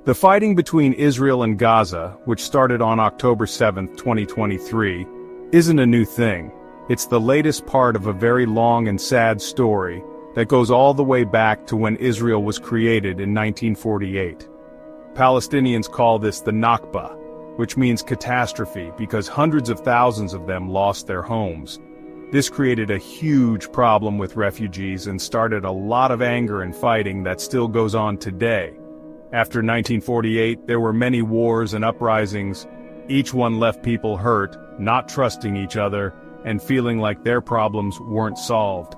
The fighting between Israel and Gaza, which started on October 7, 2023, isn't a new thing. It's the latest part of a very long and sad story that goes all the way back to when Israel was created in 1948. Palestinians call this the Nakba, which means catastrophe because hundreds of thousands of them lost their homes. This created a huge problem with refugees and started a lot of anger and fighting that still goes on today. After 1948, there were many wars and uprisings. Each one left people hurt, not trusting each other, and feeling like their problems weren't solved.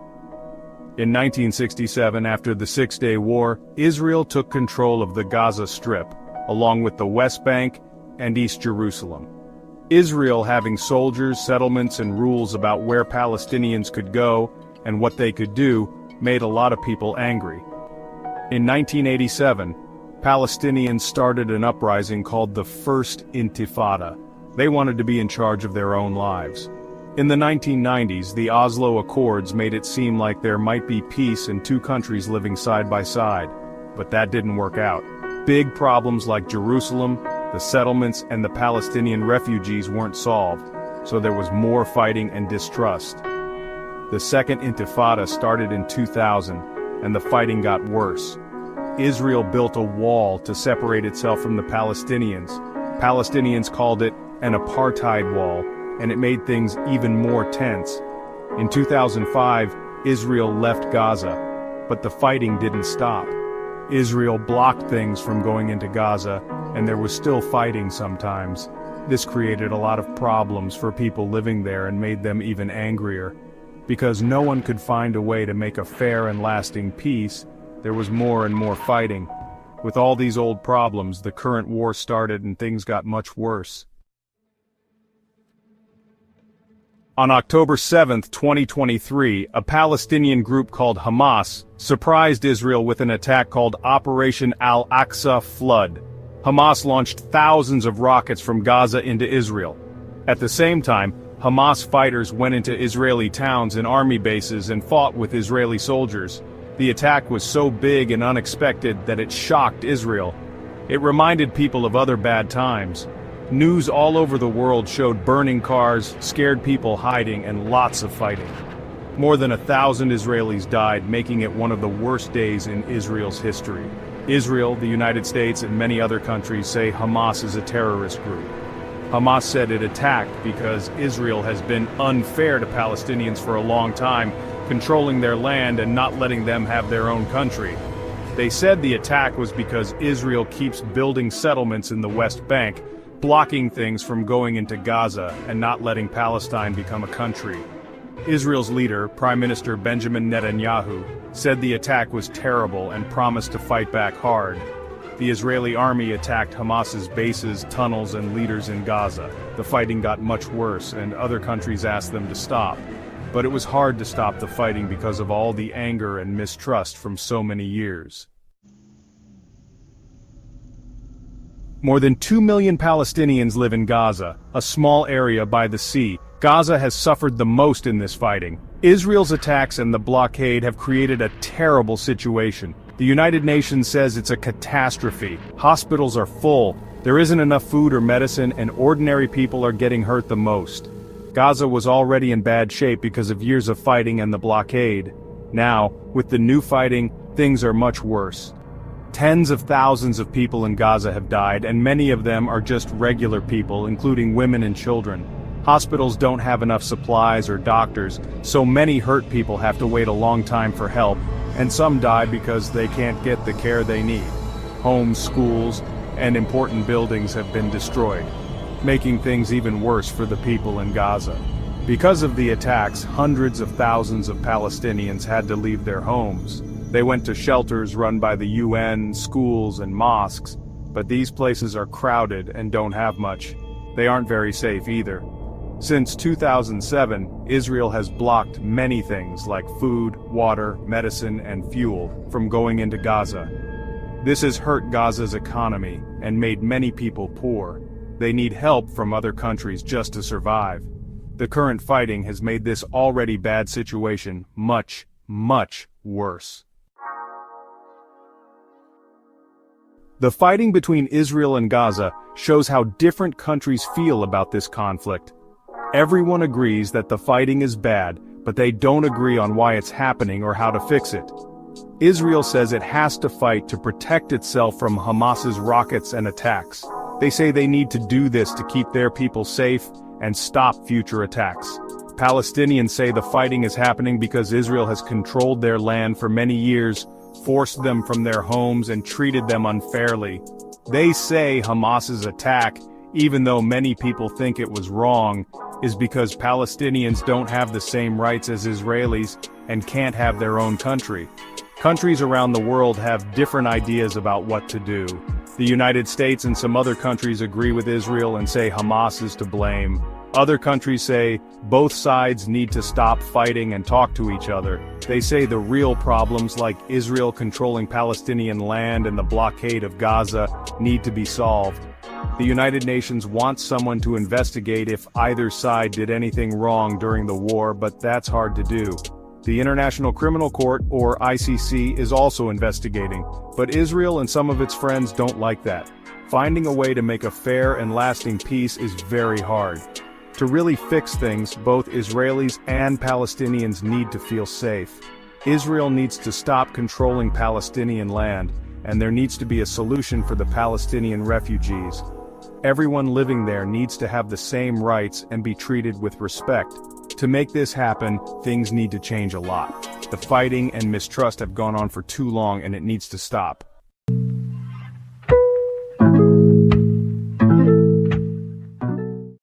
In 1967, after the Six-Day War, Israel took control of the Gaza Strip, along with the West Bank and East Jerusalem. Israel, having soldiers, settlements, and rules about where Palestinians could go and what they could do, made a lot of people angry. In 1987, Palestinians started an uprising called the First Intifada. They wanted to be in charge of their own lives. In the 1990s, the Oslo Accords made it seem like there might be peace and two countries living side by side, but that didn't work out. Big problems like Jerusalem, the settlements, and the Palestinian refugees weren't solved, so there was more fighting and distrust. The Second Intifada started in 2000, and the fighting got worse. Israel built a wall to separate itself from the Palestinians. Palestinians called it an apartheid wall, and it made things even more tense. In 2005, Israel left Gaza, but the fighting didn't stop. Israel blocked things from going into Gaza, and there was still fighting sometimes. This created a lot of problems for people living there and made them even angrier. Because no one could find a way to make a fair and lasting peace, there was more and more fighting. With all these old problems, the current war started and things got much worse. On October 7, 2023, a Palestinian group called Hamas surprised Israel with an attack called Operation Al-Aqsa Flood. Hamas launched thousands of rockets from Gaza into Israel. At the same time, Hamas fighters went into Israeli towns and army bases and fought with Israeli soldiers. The attack was so big and unexpected that it shocked Israel. It reminded people of other bad times. News all over the world showed burning cars, scared people hiding, and lots of fighting. More than 1,000 Israelis died, making it one of the worst days in Israel's history. Israel, the United States, and many other countries say Hamas is a terrorist group. Hamas said it attacked because Israel has been unfair to Palestinians for a long time, controlling their land and not letting them have their own country. They said the attack was because Israel keeps building settlements in the West Bank, blocking things from going into Gaza and not letting Palestine become a country. Israel's leader, Prime Minister Benjamin Netanyahu, said the attack was terrible and promised to fight back hard. The Israeli army attacked Hamas's bases, tunnels, and leaders in Gaza. The fighting got much worse, and other countries asked them to stop. But it was hard to stop the fighting because of all the anger and mistrust from so many years. More than 2 million Palestinians live in Gaza, a small area by the sea. Gaza has suffered the most in this fighting. Israel's attacks and the blockade have created a terrible situation. The United Nations says it's a catastrophe. Hospitals are full, there isn't enough food or medicine, and ordinary people are getting hurt the most. Gaza was already in bad shape because of years of fighting and the blockade. Now, with the new fighting, things are much worse. Tens of thousands of people in Gaza have died, and many of them are just regular people, including women and children. Hospitals don't have enough supplies or doctors, so many hurt people have to wait a long time for help, and some die because they can't get the care they need. Homes, schools, and important buildings have been destroyed, making things even worse for the people in Gaza. Because of the attacks, hundreds of thousands of Palestinians had to leave their homes. They went to shelters run by the UN, schools, and mosques, but these places are crowded and don't have much. They aren't very safe either. Since 2007, Israel has blocked many things like food, water, medicine, and fuel from going into Gaza. This has hurt Gaza's economy and made many people poor. They need help from other countries just to survive. The current fighting has made this already bad situation much, much worse. The fighting between Israel and Gaza shows how different countries feel about this conflict. Everyone agrees that the fighting is bad, but they don't agree on why it's happening or how to fix it. Israel says it has to fight to protect itself from Hamas's rockets and attacks. They say they need to do this to keep their people safe and stop future attacks. Palestinians say the fighting is happening because Israel has controlled their land for many years, forced them from their homes and treated them unfairly. They say Hamas's attack, even though many people think it was wrong, is because Palestinians don't have the same rights as Israelis and can't have their own country. Countries around the world have different ideas about what to do. The United States and some other countries agree with Israel and say Hamas is to blame. Other countries say both sides need to stop fighting and talk to each other. They say the real problems like Israel controlling Palestinian land and the blockade of Gaza need to be solved. The United Nations wants someone to investigate if either side did anything wrong during the war, but that's hard to do. The International Criminal Court, or ICC, is also investigating, but Israel and some of its friends don't like that. Finding a way to make a fair and lasting peace is very hard. To really fix things, both Israelis and Palestinians need to feel safe. Israel needs to stop controlling Palestinian land, and there needs to be a solution for the Palestinian refugees. Everyone living there needs to have the same rights and be treated with respect. To make this happen, things need to change a lot. The fighting and mistrust have gone on for too long and it needs to stop.